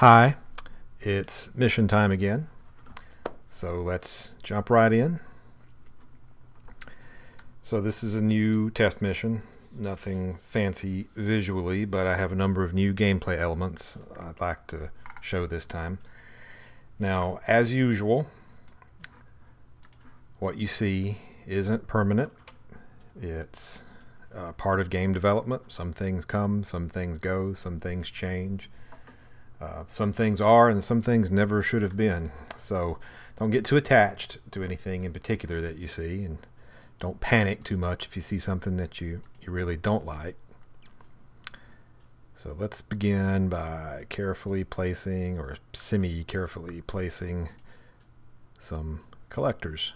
Hi, it's mission time again, so let's jump right in. So this is a new test mission, nothing fancy visually, but I have a number of new gameplay elements I'd like to show this time. Now, as usual, what you see isn't permanent. It's part of game development. Some things come, some things go, some things change. Some things are and some things never should have been. So don't get too attached to anything in particular that you see, and don't panic too much if you see something that you really don't like. So let's begin by carefully placing, or semi-carefully placing, some collectors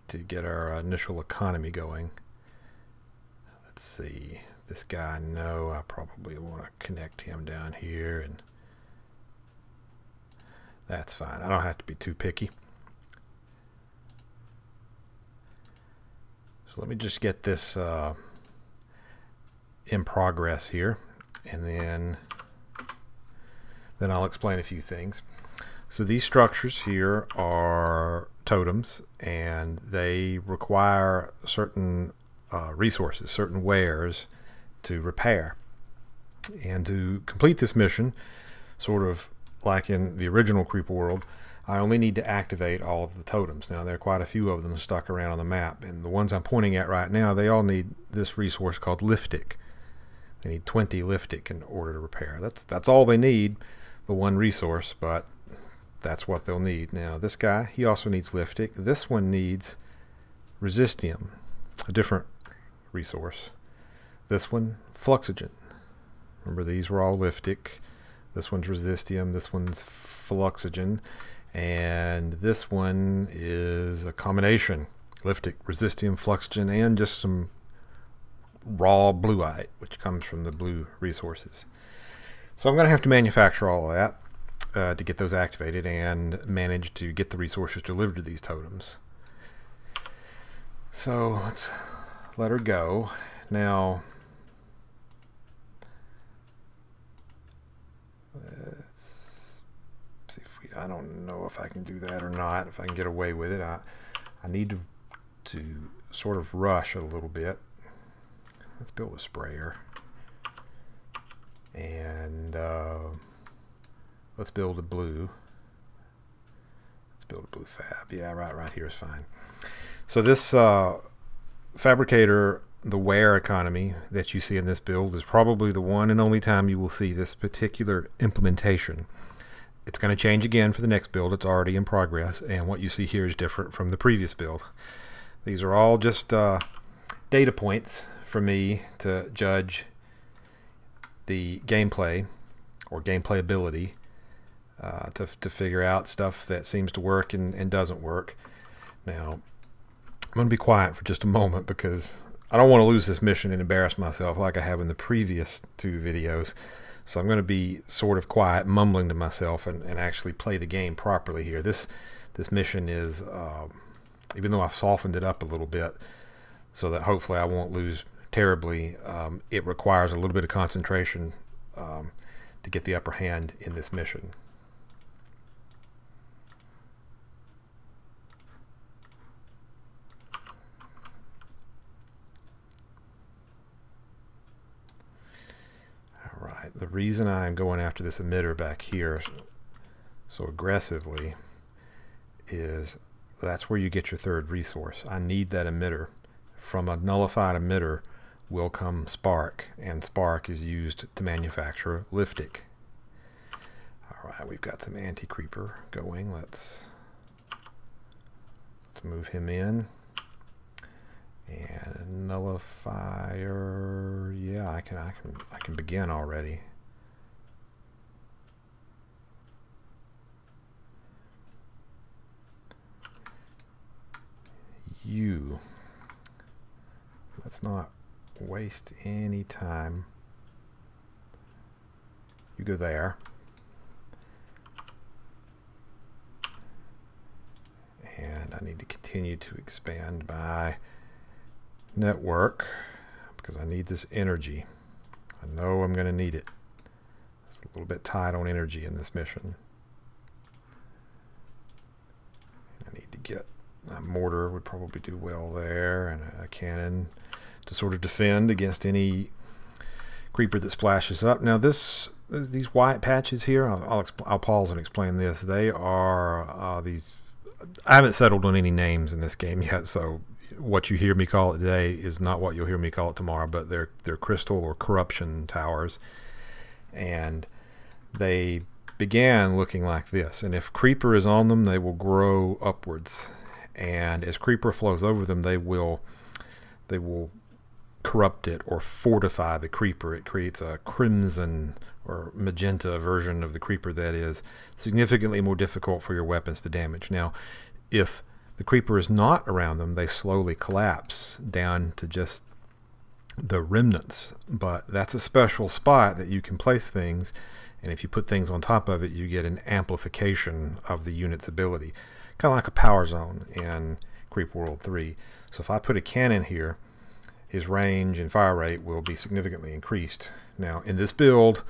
to get our initial economy going. Let's see. This guy, no, I probably want to connect him down here, and that's fine. I don't have to be too picky. So let me just get this in progress here, and then I'll explain a few things. So these structures here are totems, and they require certain resources, certain wares to repair. And to complete this mission, sort of like in the original Creeper world, I only need to activate all of the totems. Now there are quite a few of them stuck around on the map, and the ones I'm pointing at right now, they all need this resource called liftic. They need 20 liftic in order to repair. That's all they need, the one resource, but that's what they'll need. Now this guy, he also needs liftic. This one needs resistium, a different resource. This one, fluxogen. Remember, these were all liftic. This one's resistium, this one's fluxogen, and this one is a combination: liftic, resistium, fluxogen, and just some raw blueite, which comes from the blue resources. So I'm going to have to manufacture all of that to get those activated and manage to get the resources delivered to these totems. So let's let her go. Now, let's see if I don't know if I can do that or not, if I can get away with it. I need to sort of rush a little bit. Let's build a sprayer. And let's build a blue. Let's build a blue fab. Yeah, right here is fine. So this fabricator, the ware economy that you see in this build, is probably the one and only time you will see this particular implementation. It's going to change again for the next build. It's already in progress, and what you see here is different from the previous build. These are all just data points for me to judge the gameplay or gameplay ability, to figure out stuff that seems to work and doesn't work. Now I'm going to be quiet for just a moment because I don't want to lose this mission and embarrass myself like I have in the previous two videos. So I'm going to be sort of quiet, mumbling to myself, and actually play the game properly here. This mission is, even though I've softened it up a little bit so that hopefully I won't lose terribly, it requires a little bit of concentration to get the upper hand in this mission. Alright, the reason I'm going after this emitter back here so aggressively is that's where you get your third resource. I need that emitter. From a nullified emitter will come spark, and spark is used to manufacture liftic. Alright, we've got some anti-creeper going. Let's move him in. And nullifier, yeah, I can begin already. Let's not waste any time. You go there. And I need to continue to expand my network because I need this energy. I know I'm going to need it. It's a little bit tight on energy in this mission. I need to get a mortar would probably do well there, and a cannon to sort of defend against any creeper that splashes up. Now these white patches here, I'll pause and explain this. They are these. I haven't settled on any names in this game yet, so what you hear me call it today is not what you'll hear me call it tomorrow. But they're crystal or corruption towers, and they began looking like this. And if creeper is on them, they will grow upwards, and as creeper flows over them, they will corrupt it or fortify the creeper. It creates a crimson or magenta version of the creeper that is significantly more difficult for your weapons to damage. Now, if the creeper is not around them, they slowly collapse down to just the remnants. But that's a special spot that you can place things, and if you put things on top of it, you get an amplification of the unit's ability. Kind of like a power zone in Creep World 3. So if I put a cannon here, his range and fire rate will be significantly increased. Now, in this build,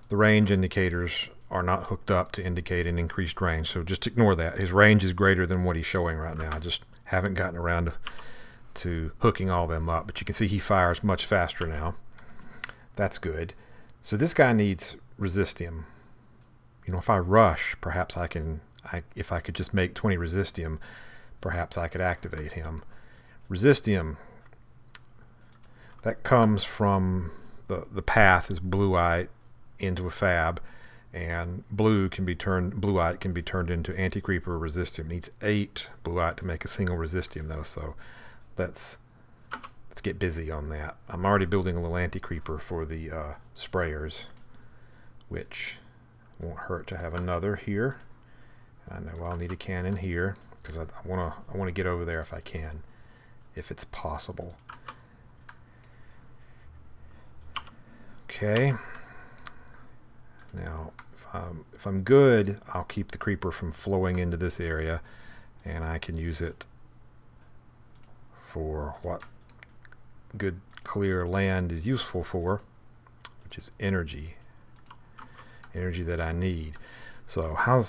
the range indicators are not hooked up to indicate an increased range, so just ignore that. His range is greater than what he's showing right now. I just haven't gotten around to hooking all them up, but you can see he fires much faster now. That's good. So this guy needs resistium. You know, if I rush, perhaps if I could just make 20 resistium, perhaps I could activate him. Resistium, that comes from the path is blueite into a fab, and blueite can be turned into anti-creeper resistium. It needs 8 blueite to make a single resistium though, so let's get busy on that. I'm already building a little anti-creeper for the sprayers, which won't hurt to have another here. I know I'll need a cannon here because I want to get over there if I can, if it's possible. Okay. Now, if I'm good, I'll keep the creeper from flowing into this area, and I can use it for what good clear land is useful for, which is energy. Energy that I need. So how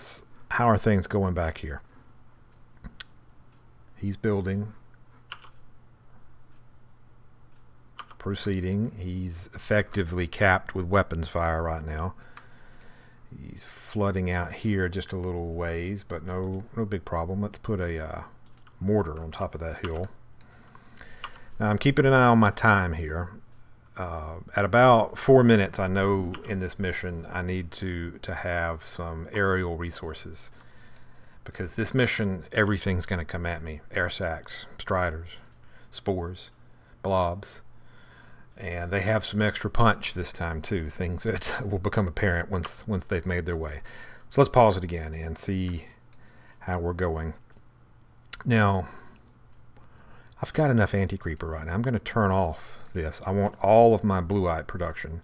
are things going back here? He's building. Proceeding. He's effectively capped with weapons fire right now. He's flooding out here just a little ways, but no big problem. Let's put a mortar on top of that hill. Now I'm keeping an eye on my time here. At about 4 minutes, I know in this mission I need to have some aerial resources, because this mission everything's going to come at me. Air sacs, striders, spores, blobs. And they have some extra punch this time too, things that will become apparent once they've made their way. So let's pause it again and see how we're going. Now, I've got enough anti-creeper right now. I'm going to turn off this. I want all of my blueite production,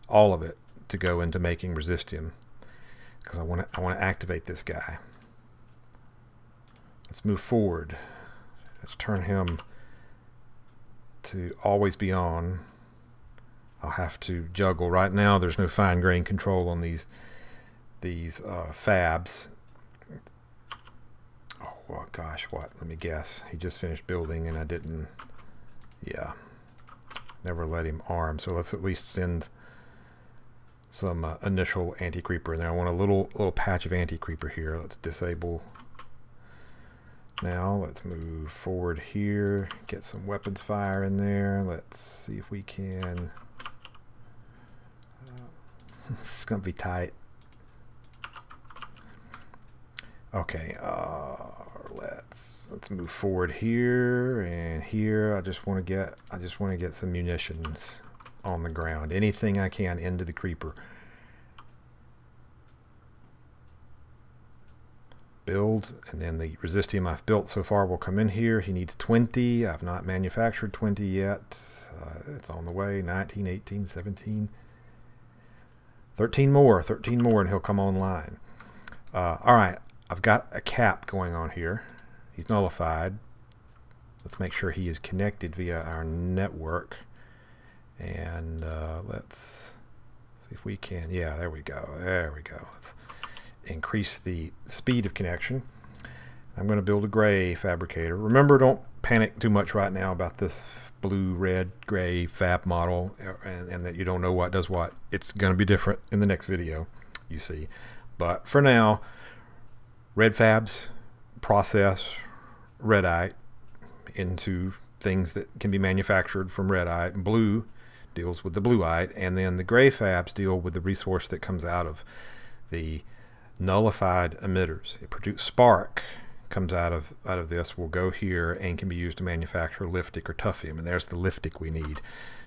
all of it, to go into making resistium, because I want to activate this guy. Let's move forward. Let's turn him to always be on. I'll have to juggle. Right now there's no fine grain control on these fabs. Oh well, gosh, what? Let me guess. He just finished building and I didn't. Yeah, never let him arm. So let's at least send some initial anti-creeper in there. I want a little patch of anti-creeper here. Let's disable. Now let's move forward here, get some weapons fire in there. Let's see if we can. This is going to be tight. Okay, let's move forward here and here. I just want to get some munitions on the ground. Anything I can into the creeper. Build, and then the resistium I've built so far will come in here. He needs 20. I've not manufactured 20 yet. It's on the way. 19, 18, 17, 13 more, and he'll come online. All right, I've got a cap going on here. He's nullified. Let's make sure he is connected via our network, and let's See if we can. Yeah, there we go. There we go. Let's increase the speed of connection. I'm going to build a gray fabricator. Remember, don't panic too much right now about this blue, red, gray fab model, and that you don't know what does what. It's going to be different in the next video, you see. But for now, red fabs process redite into things that can be manufactured from redite. Blue deals with the blueite, and then the gray fabs deal with the resource that comes out of the nullified emitters. It produces spark. Comes out of this will go here and can be used to manufacture liftic or tuffium, and there's the liftic we need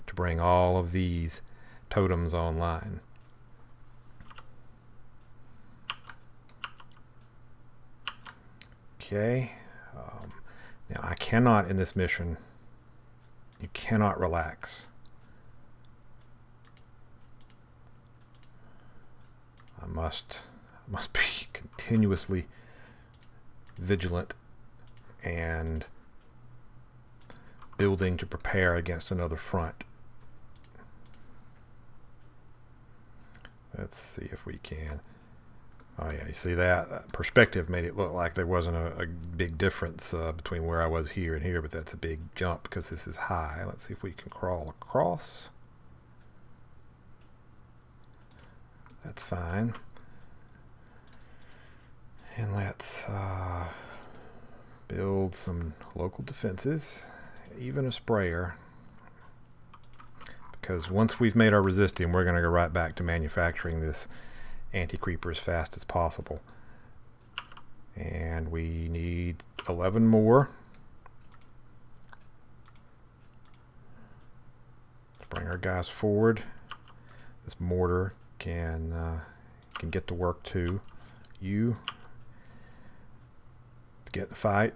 to bring all of these totems online. Okay, now I cannot in this mission, you cannot relax. I must be continuously vigilant and building to prepare against another front. Let's see if we can. Oh yeah, you see that perspective made it look like there wasn't a big difference between where I was here and here, but that's a big jump because this is high. Let's see if we can crawl across. That's fine. And let's build some local defenses, even a sprayer, because once we've made our resistium, we're going to go right back to manufacturing this anti-creeper as fast as possible. And we need 11 more. Let's bring our guys forward. This mortar can get to work too. You get the fight.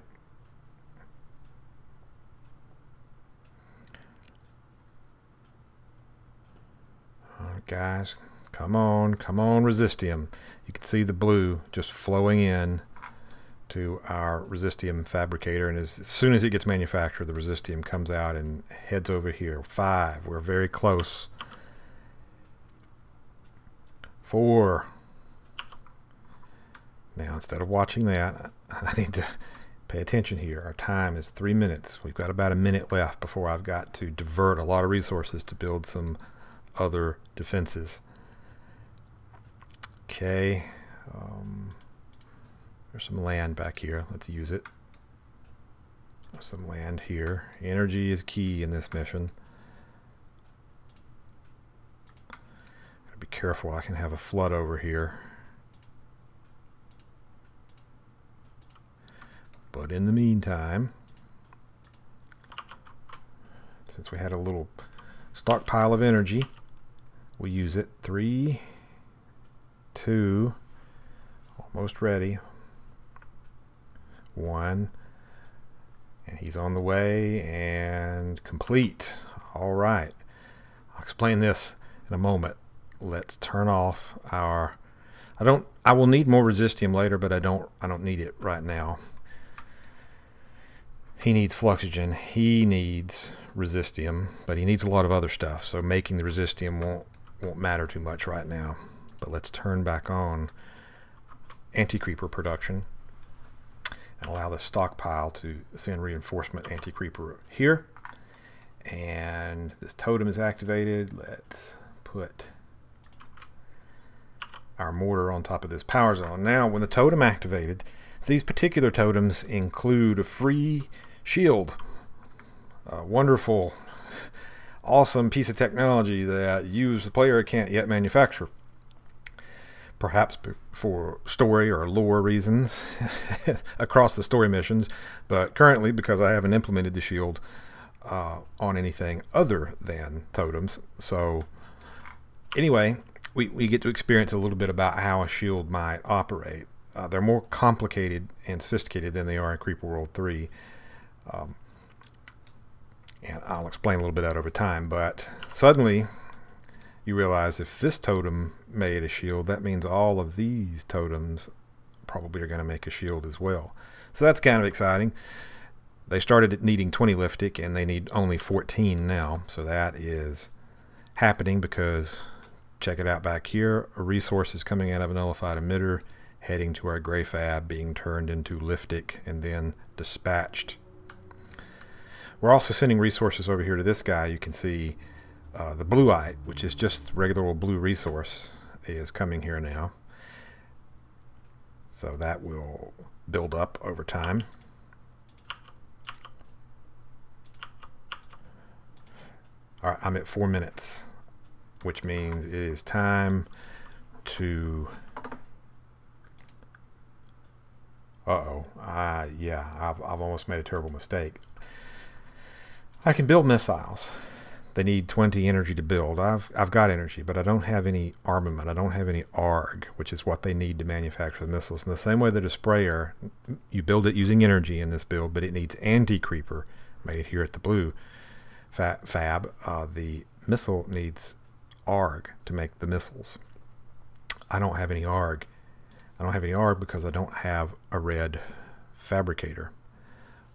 All right, guys, come on, resistium. You can see the blue just flowing in to our resistium fabricator, and as soon as it gets manufactured, the resistium comes out and heads over here. 5, we're very close. 4. Now, instead of watching that, I need to pay attention here. Our time is 3 minutes. We've got about a minute left before I've got to divert a lot of resources to build some other defenses. Okay. There's some land back here. Let's use it. There's some land here. Energy is key in this mission. Gotta be careful. I can have a flood over here. But in the meantime, since we had a little stockpile of energy, we use it. 3, 2, almost ready. 1, and he's on the way and complete. All right, I'll explain this in a moment. Let's turn off our. I will need more resistium later, but I don't need it right now. He needs fluxygen, he needs resistium, but he needs a lot of other stuff, so making the resistium won't matter too much right now. But let's turn back on anti-creeper production and allow the stockpile to send reinforcement anti-creeper here. And this totem is activated. Let's put our mortar on top of this power zone. Now, when the totem activated, these particular totems include a free shield. A wonderful, awesome piece of technology that the player can't yet manufacture. Perhaps for story or lore reasons across the story missions, but currently, because I haven't implemented the shield on anything other than totems. So anyway, we get to experience a little bit about how a shield might operate. They're more complicated and sophisticated than they are in Creeper World 3. And I'll explain a little bit of that over time, but suddenly you realize if this totem made a shield, that means all of these totems probably are going to make a shield as well. So that's kind of exciting. They started needing 20 liftic and they need only 14 now, so that is happening because check it out back here. A resource is coming out of a nullified emitter, heading to our gray fab, being turned into liftic and then dispatched. We're also sending resources over here to this guy. You can see the blueite, which is just regular old blue resource, is coming here now. So that will build up over time. All right, I'm at 4 minutes, which means it is time to... yeah, I've almost made a terrible mistake. I can build missiles. They need 20 energy to build. I've got energy, but I don't have any armament. I don't have any ARG, which is what they need to manufacture the missiles. In the same way that a sprayer, you build it using energy in this build, but it needs anti-creeper made here at the blue fab. The missile needs ARG to make the missiles. I don't have any ARG. I don't have any ARG because I don't have a red fabricator,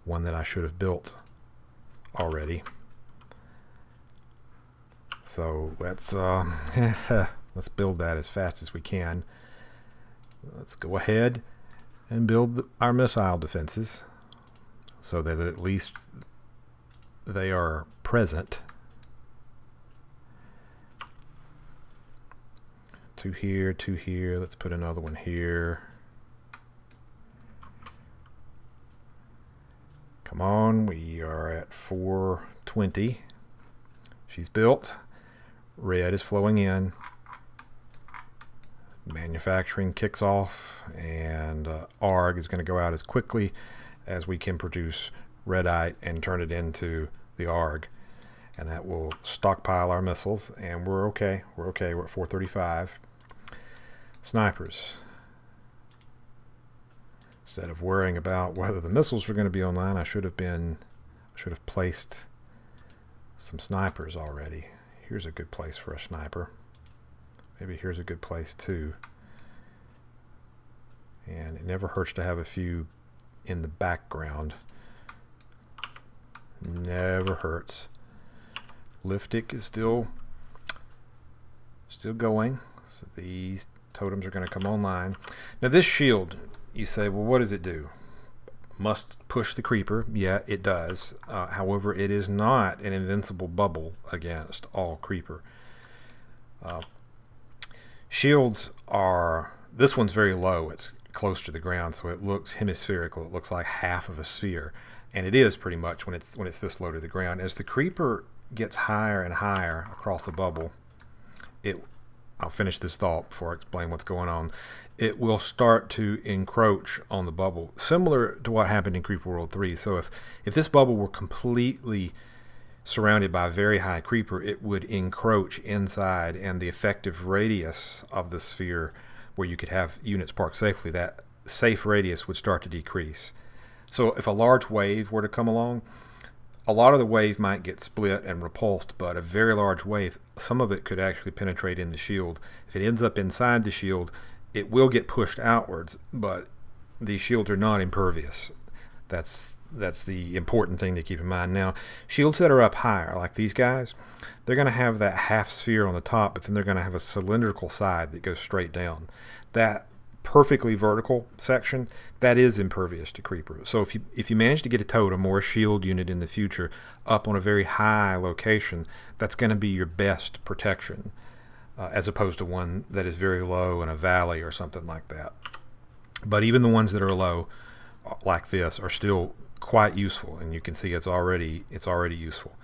one that I should have built already. So let's let's build that as fast as we can. Let's go ahead and build our missile defenses so that at least they are present. Two here, two here. Let's put another one here. Come on, we are at 420. She's built. Red is flowing in. Manufacturing kicks off, and ARG is going to go out as quickly as we can produce redite and turn it into the ARG, and that will stockpile our missiles, and we're okay. We're okay. We're at 435. Snipers. Instead of worrying about whether the missiles were going to be online, I should have placed some snipers already. Here's a good place for a sniper. Maybe here's a good place too. And it never hurts to have a few in the background. Never hurts. Liftic is still going. So these totems are going to come online. Now this shield, you say, well, what does it do? Must push the creeper. Yeah, it does. However, it is not an invincible bubble against all creeper. Shields are, this one's very low. It's close to the ground, so it looks hemispherical. It looks like half of a sphere, and it is pretty much when it's this low to the ground. As the creeper gets higher and higher across the bubble, I'll finish this thought before I explain what's going on. It will start to encroach on the bubble, similar to what happened in Creeper World 3. So if this bubble were completely surrounded by a very high creeper, it would encroach inside, and the effective radius of the sphere where you could have units parked safely, that safe radius would start to decrease. So if a large wave were to come along, a lot of the wave might get split and repulsed, but a very large wave, some of it could actually penetrate in the shield. If it ends up inside the shield, it will get pushed outwards, but the shields are not impervious. That's the important thing to keep in mind. Now, shields that are up higher, like these guys, they're going to have that half sphere on the top, but then they're going to have a cylindrical side that goes straight down. That perfectly vertical section, that is impervious to creeper. So if you manage to get a totem or a shield unit in the future up on a very high location, that's going to be your best protection, as opposed to one that is very low in a valley or something like that. But even the ones that are low like this are still quite useful, and you can see it's already useful.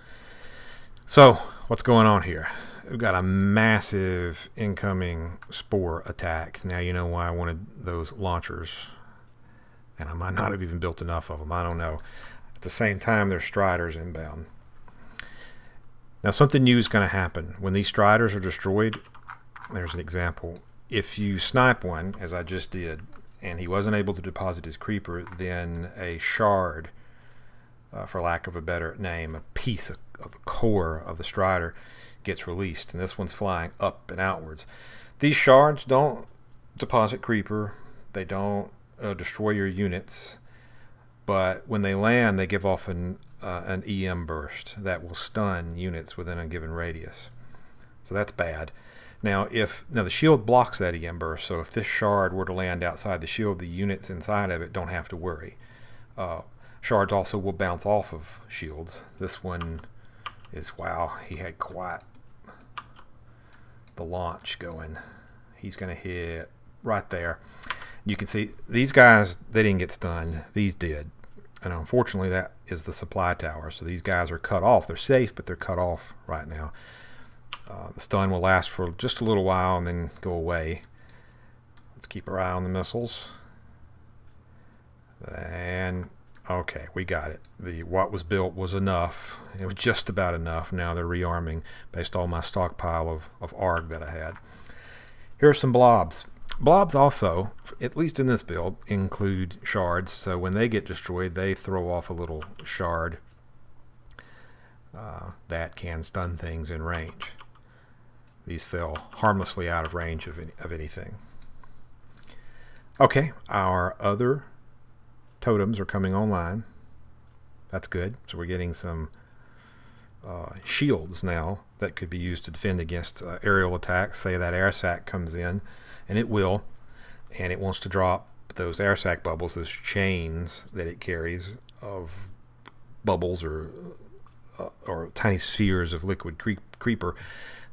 So what's going on here? We've got a massive incoming Spore Attack. Now you know why I wanted those launchers, and I might not have even built enough of them. I don't know. At the same time, there's Striders inbound. Now something new is going to happen. When these Striders are destroyed, there's an example. If you snipe one, as I just did, and he wasn't able to deposit his creeper, then a shard, for lack of a better name, a piece of the core of the Strider gets released, and this one's flying up and outwards. These shards don't deposit creeper, they don't destroy your units, but when they land, they give off an EM burst that will stun units within a given radius. So that's bad. Now the shield blocks that EM burst, so if this shard were to land outside the shield, the units inside of it don't have to worry. Shards also will bounce off of shields. This one is, wow, he had quite the launch going. He's going to hit right there. You can see these guys, they didn't get stunned. These did. And unfortunately, that is the supply tower. So these guys are cut off. They're safe, but they're cut off right now. The stun will last for just a little while and then go away. Let's keep our eye on the missiles. And okay, we got it. What was built was enough. It was just about enough. Now they're rearming based on my stockpile of ARG that I had. Here are some blobs. Blobs also, at least in this build, include shards. So when they get destroyed, they throw off a little shard that can stun things in range. These fell harmlessly out of range of anything. Okay, our other totems are coming online. That's good. So we're getting some shields now that could be used to defend against aerial attacks. Say that air sac comes in, and it will, and it wants to drop those air sac bubbles, those chains that it carries of bubbles or tiny spheres of liquid creeper.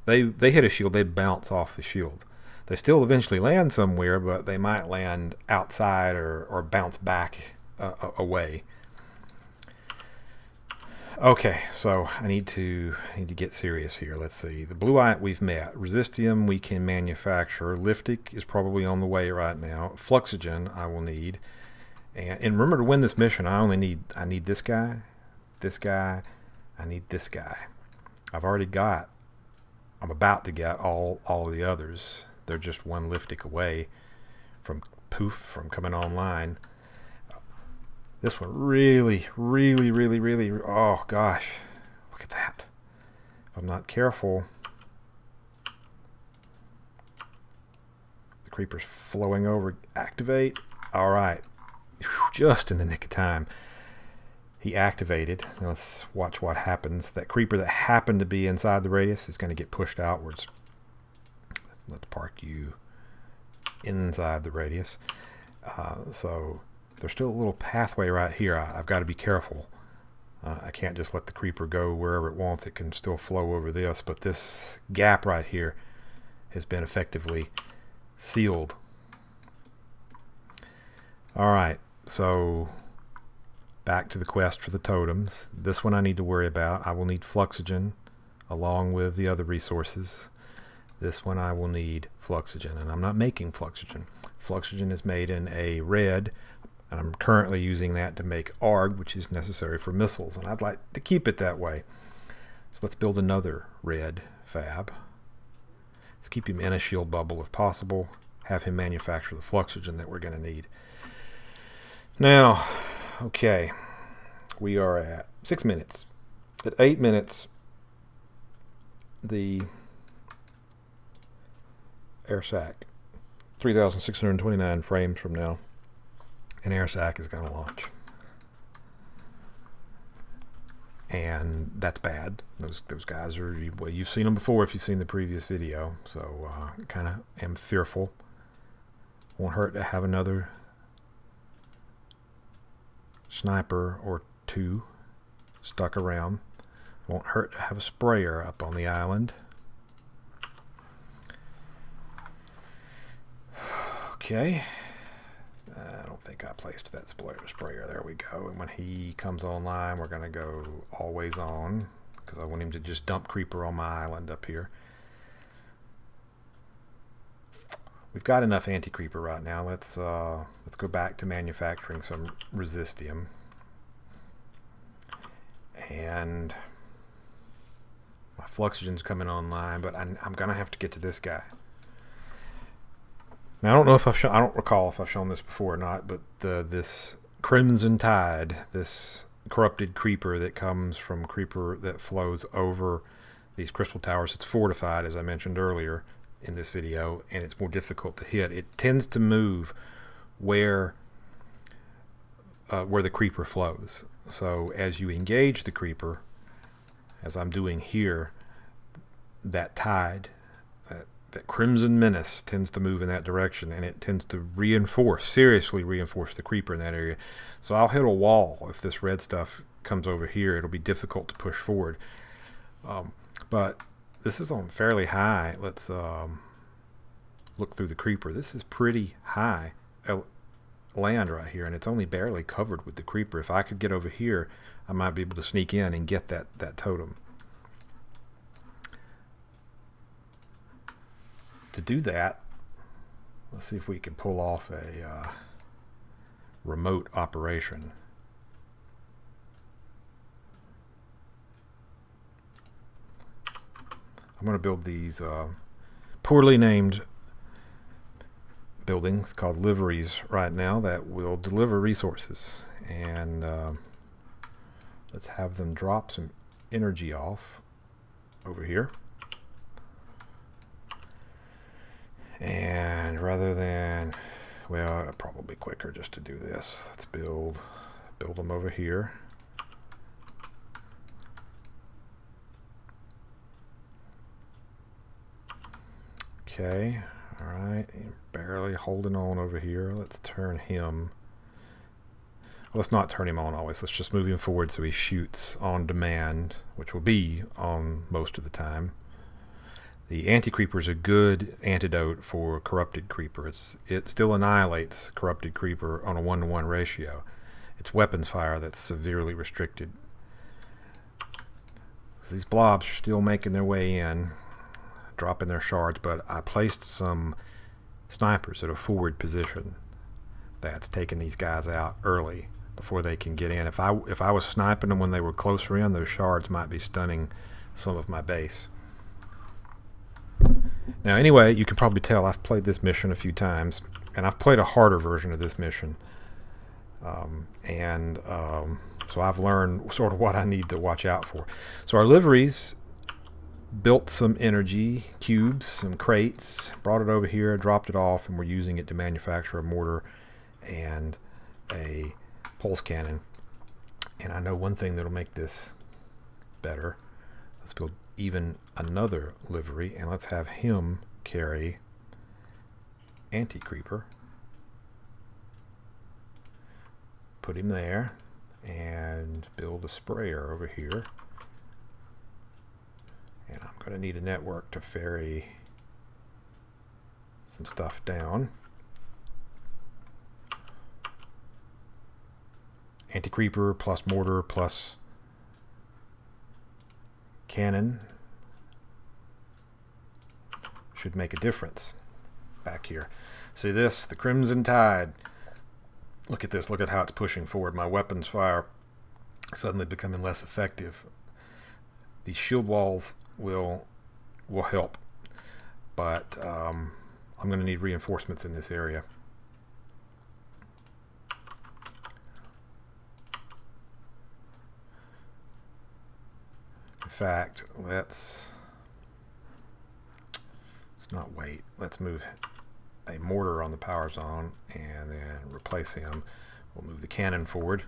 They hit a shield, they bounce off the shield. They still eventually land somewhere, but they might land outside or bounce back away. Okay, so I need to get serious here. Let's see. The blue eye we've met. Resistium we can manufacture. Liftic is probably on the way right now. Fluxogen I will need. And remember, to win this mission, I need this guy, I need this guy. I'm about to get all of the others. They're just one Liftic away from coming online. This one really, oh gosh, look at that. If I'm not careful, the creeper's flowing over. Activate. All right, just in the nick of time. He activated. Now let's watch what happens. That creeper that happened to be inside the radius is going to get pushed outwards. Let's park you inside the radius. So there's still a little pathway right here. I've got to be careful. I can't just let the creeper go wherever it wants. It can still flow over this, but this gap right here has been effectively sealed. All right, so back to the quest for the totems. This one I need to worry about. I will need Fluxogen along with the other resources. This one I will need Fluxogen, and I'm not making Fluxogen. Fluxogen is made in a red, and I'm currently using that to make ARG, which is necessary for missiles, and I'd like to keep it that way. So let's build another red fab. Let's keep him in a shield bubble if possible. Have him manufacture the Fluxogen that we're going to need. Now, okay, we are at 6 minutes. At 8 minutes, the air sac, 3,629 frames from now, an air sac is going to launch. And that's bad. Those guys are, well, you've seen them before if you've seen the previous video, so kind of am fearful. Won't hurt to have another sniper or two stuck around. Won't hurt to have a sprayer up on the island. Okay, I don't think I placed that sprayer. There we go. And when he comes online, we're going to go always on, because I want him to just dump creeper on my island up here. We've got enough anti-creeper right now. Let's go back to manufacturing some resistium. And my Fluxogen's coming online, but I'm going to have to get to this guy. Now, I don't know if I don't recall if I've shown this before or not, but this Crimson Tide, this corrupted creeper that comes from creeper that flows over these crystal towers, it's fortified, as I mentioned earlier in this video, and it's more difficult to hit. It tends to move where the creeper flows. So as you engage the creeper, as I'm doing here, that tide, that Crimson Menace tends to move in that direction, and it tends to reinforce, seriously reinforce the creeper in that area. So I'll hit a wall if this red stuff comes over here. It'll be difficult to push forward. But this is on fairly high. Let's look through the creeper. This is pretty high land right here, and it's only barely covered with the creeper. If I could get over here, I might be able to sneak in and get that totem. To do that, let's see if we can pull off a remote operation. I'm going to build these poorly named buildings called liveries right now that will deliver resources, and let's have them drop some energy off over here. And rather than, well, it'll probably be quicker just to do this. Let's build them over here. Okay, all right, barely holding on over here. Let's turn him. Well, let's not turn him on always. Let's just move him forward so he shoots on demand, which will be on most of the time. The anti-creeper is a good antidote for corrupted creeper. It still annihilates corrupted creeper on a 1-to-1 ratio. It's weapons fire that's severely restricted. So these blobs are still making their way in, dropping their shards, but I placed some snipers at a forward position that's taking these guys out early before they can get in. If I was sniping them when they were closer in, those shards might be stunning some of my base. Now anyway, you can probably tell I've played this mission a few times, and I've played a harder version of this mission, so I've learned sort of what I need to watch out for. So our liveries built some energy cubes, some crates, brought it over here, dropped it off, and we're using it to manufacture a mortar and a pulse cannon. And I know one thing that'll make this better. Let's build even another livery, and let's have him carry anti-creeper. Put him there, and build a sprayer over here. And I'm going to need a network to ferry some stuff down. Anti-creeper plus mortar plus cannon should make a difference back here. See this? The Crimson Tide. Look at this. Look at how it's pushing forward. My weapons fire suddenly becoming less effective. These shield walls will help, but I'm going to need reinforcements in this area. In fact, let's not wait. Let's move a mortar on the power zone and then replace him. We'll move the cannon forward,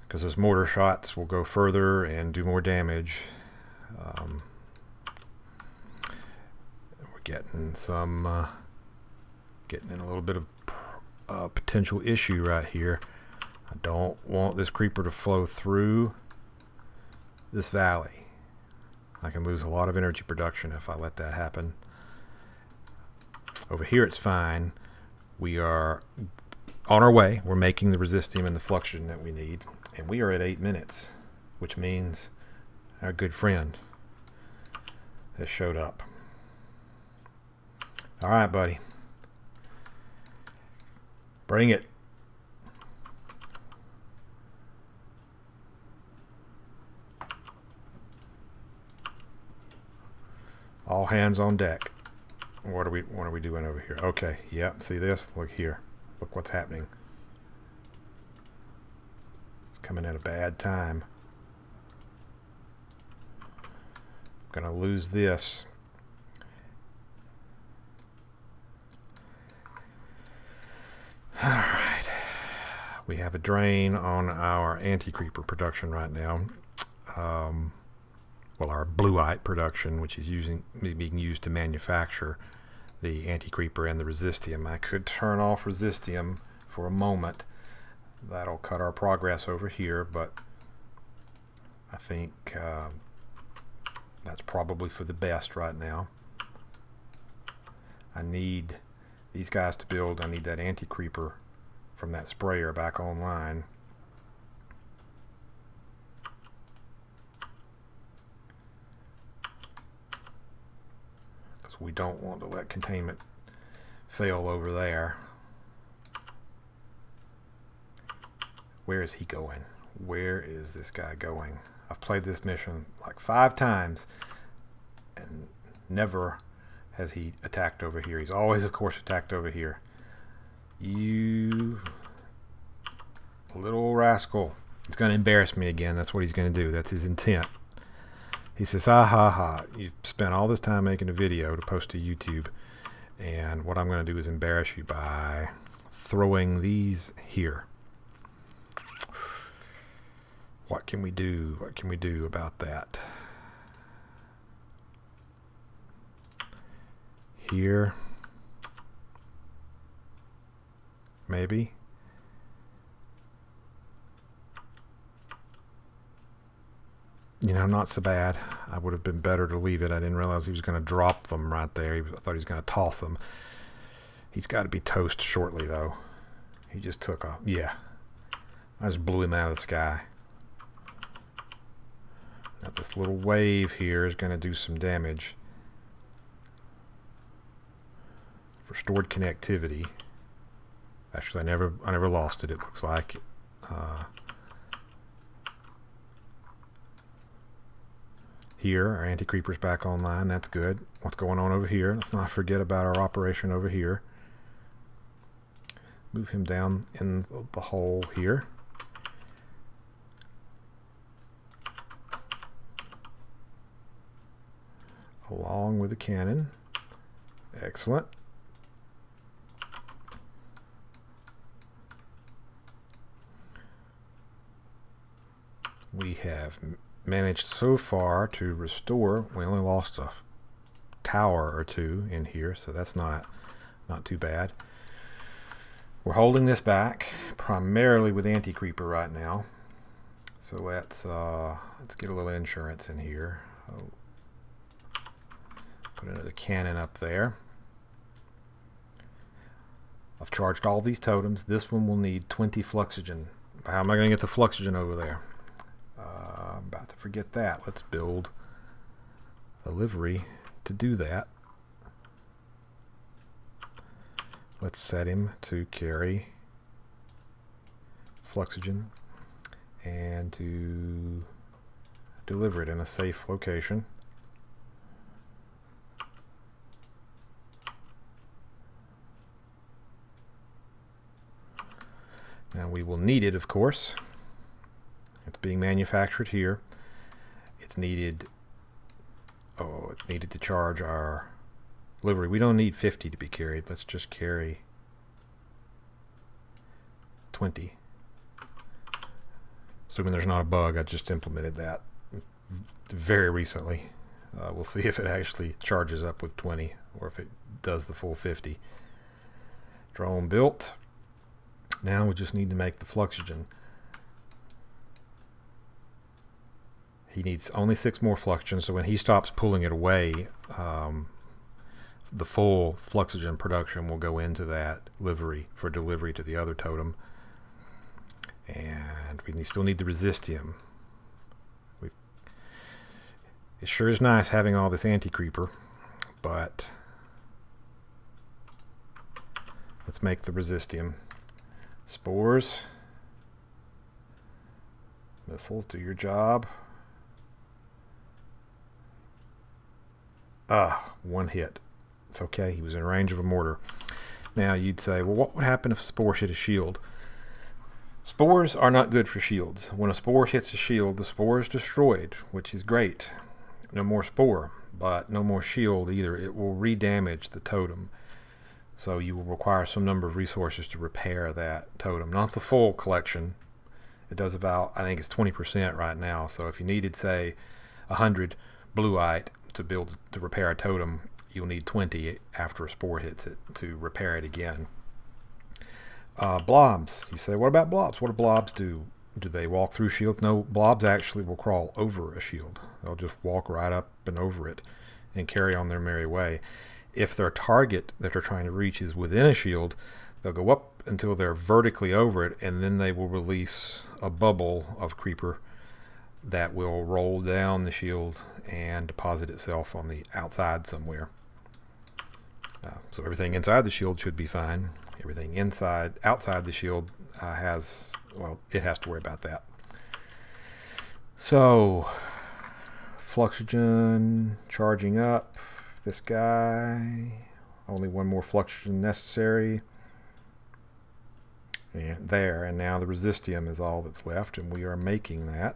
because those mortar shots will go further and do more damage. We're getting some getting in a little bit of potential issue right here. I don't want this creeper to flow through this valley. I can lose a lot of energy production if I let that happen. Over here it's fine. We are on our way. We're making the resistium and the fluxion that we need, and we are at 8 minutes, which means our good friend has showed up. All right, buddy. Bring it. All hands on deck. What are we doing over here? Okay, yep, see this? Look here. Look what's happening. It's coming at a bad time. I'm gonna lose this. Alright. We have a drain on our anti-creeper production right now. well, our bluite production, which is being used to manufacture the anti-creeper and the resistium. I could turn off resistium for a moment. That'll cut our progress over here, but I think that's probably for the best right now. I need these guys to build. I need that anti-creeper from that sprayer back online. Because we don't want to let containment fail over there. Where is he going? Where is this guy going? I've played this mission like 5 times and never has he attacked over here. He's always, of course, attacked over here. You little rascal. He's going to embarrass me again. That's what he's going to do. That's his intent. He says, ha ha ha, you've spent all this time making a video to post to YouTube, and what I'm going to do is embarrass you by throwing these here. What can we do? What can we do about that? Here. Maybe. You know, not so bad. I would have been better to leave it. I didn't realize he was going to drop them right there. I thought he was going to toss them. He's got to be toast shortly, though. He just took off. Yeah. I just blew him out of the sky. Now this little wave here is going to do some damage. Restored connectivity. Actually, I never lost it. It looks like. Here, our anti-creeper's back online. That's good. What's going on over here? Let's not forget about our operation over here. Move him down in the hole here. Along with the cannon. Excellent. We have managed so far to restore. We only lost a tower or two in here, so that's not too bad. We're holding this back primarily with anti-creeper right now. So let's get a little insurance in here. Put another cannon up there. I've charged all these totems. This one will need 20 fluxogen. How am I going to get the fluxogen over there? I'm about to forget that. Let's build a livery to do that. Let's set him to carry fluxogen and to deliver it in a safe location. Now we will need it, of course. It's being manufactured here. It's needed. Oh, it needed to charge our livery. We don't need 50 to be carried. Let's just carry 20. Assuming there's not a bug, I just implemented that very recently. We'll see if it actually charges up with 20 or if it does the full 50. Drone built. Now we just need to make the fluxogen. He needs only 6 more fluxogen, so when he stops pulling it away, the full fluxogen production will go into that livery for delivery to the other totem. And we still need the resistium. It sure is nice having all this anti-creeper, but let's make the resistium. Spores. Missiles, do your job. One hit. It's okay. He was in range of a mortar. Now you'd say, well, what would happen if a spore hit a shield? Spores are not good for shields. When a spore hits a shield, the spore is destroyed, which is great. No more spore, but no more shield either. It will re-damage the totem. So you will require some number of resources to repair that totem. Not the full collection. It does about, I think it's 20% right now. So if you needed, say, 100 blueite to repair a totem, you'll need 20 after a spore hits it to repair it again. Blobs. You say, what about blobs? What do blobs do? Do they walk through shields? No, blobs actually will crawl over a shield. They'll just walk right up and over it and carry on their merry way. If their target that they're trying to reach is within a shield, they'll go up until they're vertically over it, and then they will release a bubble of creeper that will roll down the shield and deposit itself on the outside somewhere. So everything inside the shield should be fine. Everything outside the shield it has to worry about that. So Fluxogen charging up this guy. Only one more Fluxogen necessary. And there, and now the Resistium is all that's left, and we are making that.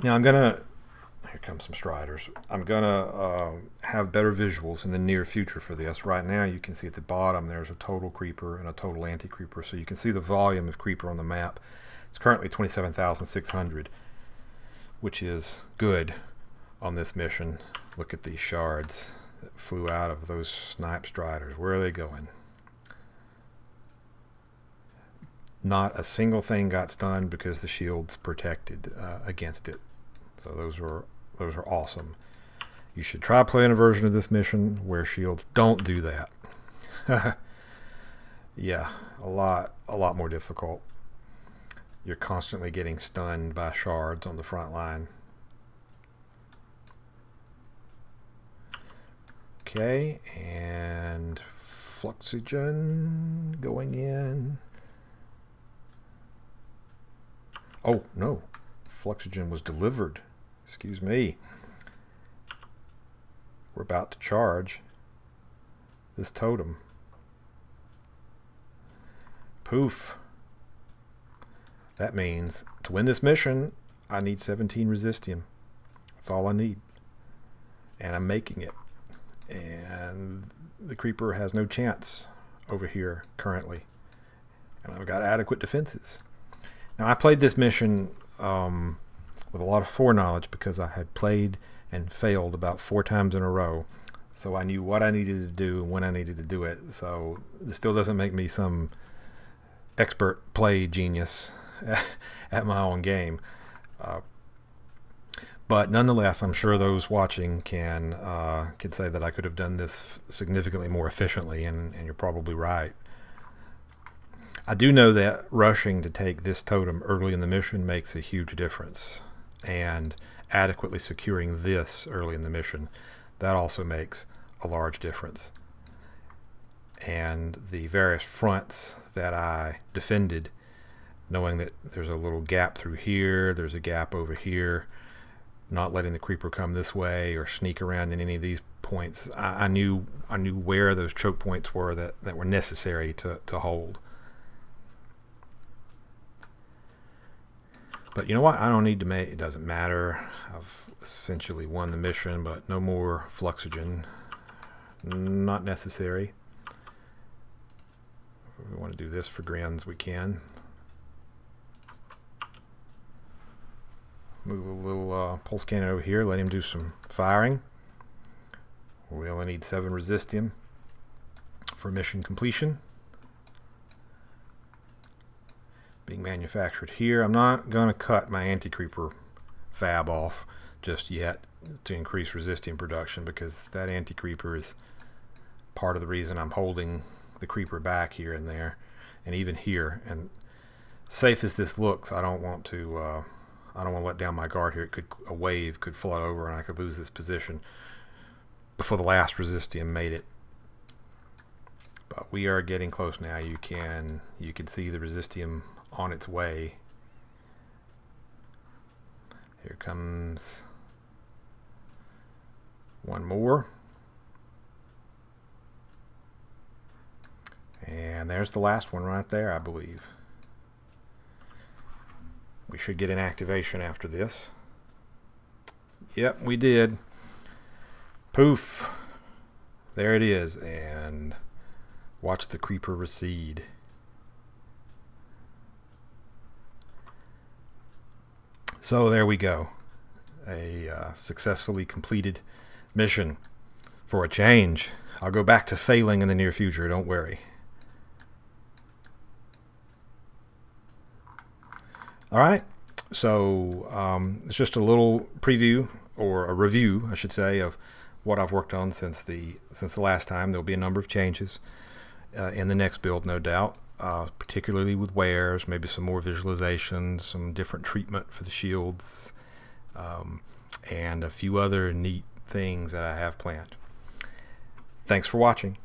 Now here comes some Striders. I'm gonna have better visuals in the near future for this. Right now you can see at the bottom there's a total creeper and a total anti-creeper, so you can see the volume of creeper on the map. It's currently 27,600, which is good on this mission. Look at these shards that flew out of those snipe Striders. Where are they going? Not a single thing got stunned because the shield's protected against it. So those are awesome. You should try playing a version of this mission where shields don't do that. Yeah, a lot more difficult. You're constantly getting stunned by shards on the front line. Okay, and Fluxogen going in. Oh, no. Fluxogen was delivered. Excuse me. We're about to charge this totem. Poof. That means to win this mission, I need 17 Resistium. That's all I need. And I'm making it. And the creeper has no chance over here currently. And I've got adequate defenses. Now, I played this mission with a lot of foreknowledge because I had played and failed about 4 times in a row. So I knew what I needed to do and when I needed to do it. So this still doesn't make me some expert play genius at my own game. But nonetheless, I'm sure those watching can say that I could have done this significantly more efficiently, and you're probably right. I do know that rushing to take this totem early in the mission makes a huge difference, and adequately securing this early in the mission, that also makes a large difference. And the various fronts that I defended, knowing that there's a little gap through here, there's a gap over here, not letting the creeper come this way or sneak around in any of these points, I knew where those choke points were that were necessary to hold. But you know what? I don't need to make it. Doesn't matter. I've essentially won the mission, but no more Fluxogen. Not necessary. If we want to do this for grins, we can. Move a little pulse cannon over here. Let him do some firing. We only need 7 Resistium for mission completion. Being manufactured here. I'm not going to cut my anti-creeper fab off just yet to increase Resistium production, because that anti-creeper is part of the reason I'm holding the creeper back here and there, and even here. And safe as this looks, I don't want to let down my guard here. A wave could flood over and I could lose this position before the last Resistium made it. But we are getting close now. You can see the Resistium on its way. Here comes one more. And there's the last one right there, I believe. We should get an activation after this. Yep, we did. Poof. There it is. And watch the creeper recede. So there we go. A successfully completed mission. For a change. I'll go back to failing in the near future, don't worry. Alright, so it's just a little preview, or a review, I should say, of what I've worked on since the last time. There'll be a number of changes in the next build, no doubt, particularly with wares, maybe some more visualizations, some different treatment for the shields, and a few other neat things that I have planned. Thanks for watching.